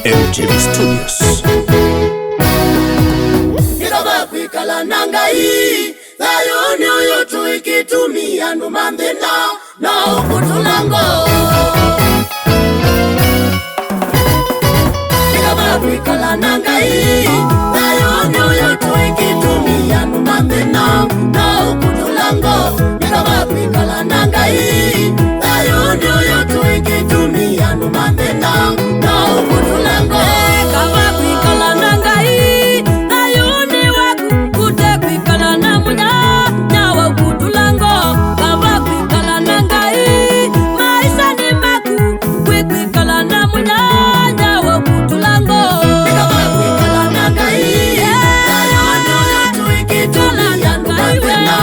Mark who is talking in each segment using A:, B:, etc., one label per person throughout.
A: MTV Studios.
B: Nikaba kwikala nangai Thayoni uyo tuikitumia numandhina na ukutulango. Nikaba kwikala nangai Thayoni uyo tuikitumia numandhina na ukutulango. Nikaba kwikala nangai Thayoni uyo tuikitumia numandhina na ukutulango.
C: Kaba kwikala nangai Thayoni waku kute kwikala na munya nyawa ukutulango. Kaba kwikala nangai maisha ni maku kwikala na munya nyawa ukutulango.
B: Nikaba kwikala nangai Thayoni uyo tuikitumia numandhina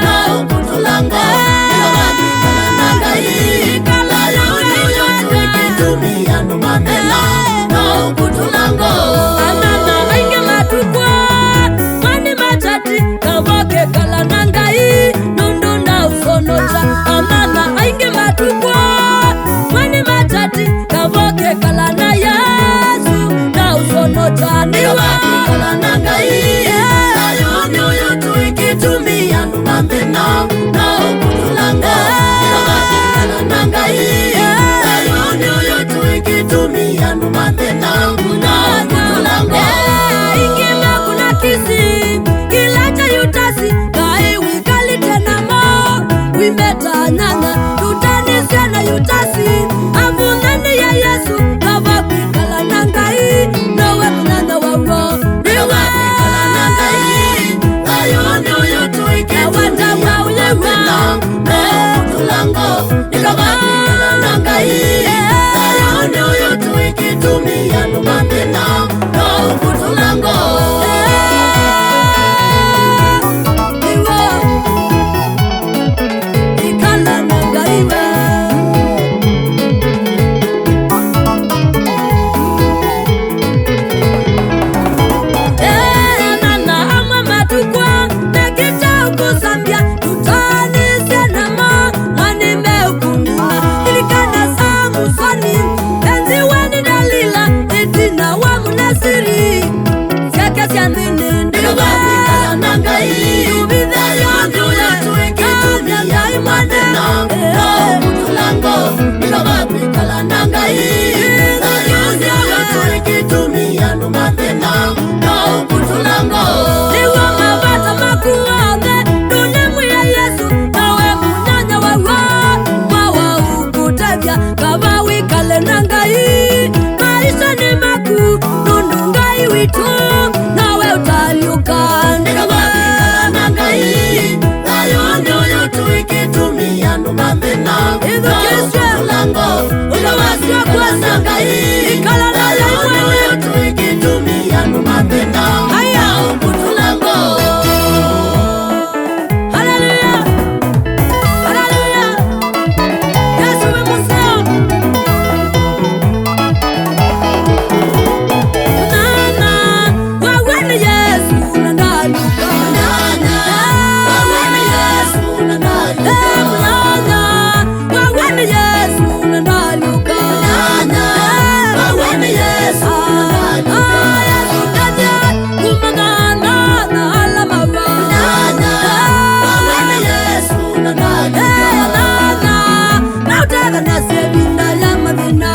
B: na ukutulango. Nikaba kwikala nangai Thayoni uyo tuikitumia numandhina na ukutulango.
C: Anana ingela tukwa mani machati kavoke kala nangai nundunda usonocha. Anana ingela tukwa mani machati kavoke kala na Yesu na usonocha.
B: Nikaba kwikala nangai Thayoni uyo tuikitumia numandhina na ukutulango. Nikaba kwikala nangai Thayoni uyo tuikitumia numandhina na ukutulango.
C: Ingela kuna kisi kila cha yutasi kai wikali tena mo wimeta nyanga tutani sana yutasi avunani ya Yesu kava kwikala nangai nowe mnanga wawo
B: Nikaba kwikala nangai Thayoni uyo tuikitumia numandhina na ukutulango. Nikaba kwikala nangai Thayoni uyo tuikitumia numandhina na ukutulango.
C: ikala nangaiwe nana ama matukwa nekita ukuzambia tutani senama manime ukununa ilikana samu soni enzi weni dalila etina wa munasiri siake siandini
B: Nikaba kwikala nangai Thayoni uyo tuikitumia numandhina na ukutulango. Nikaba kwikala nangai Thayoni uyo tuikitumia numandhina na ukutulango.
C: niwo mavata makuone dunemu ya Yesu nawe munanya wawa mawa ukutavya kava wikale nangai maisha ni maku nundu ngai witu nawe utaliuka.
B: Nikaba kwikala nangai Thayoni uyo tuikitumia numandhina na ukutulango. Nikaba kwikala nangai
C: ikala na
B: Thayoni
C: yaimwe
B: uyo tuikitumia numandhina na ukutulango.
C: haleluya haleluya Yesu we museo nana waweni Yesu nandaluka
B: Nana, waweni Yesu nandaluka.
C: nana waweni Yesu nandaluka
B: Nana, waweni Yesu nandaluka.
C: Yesu kaja kumangana na alamawa
B: Nana, waweni Yesu nandaluka.
C: nana na utaka na sebina ya madina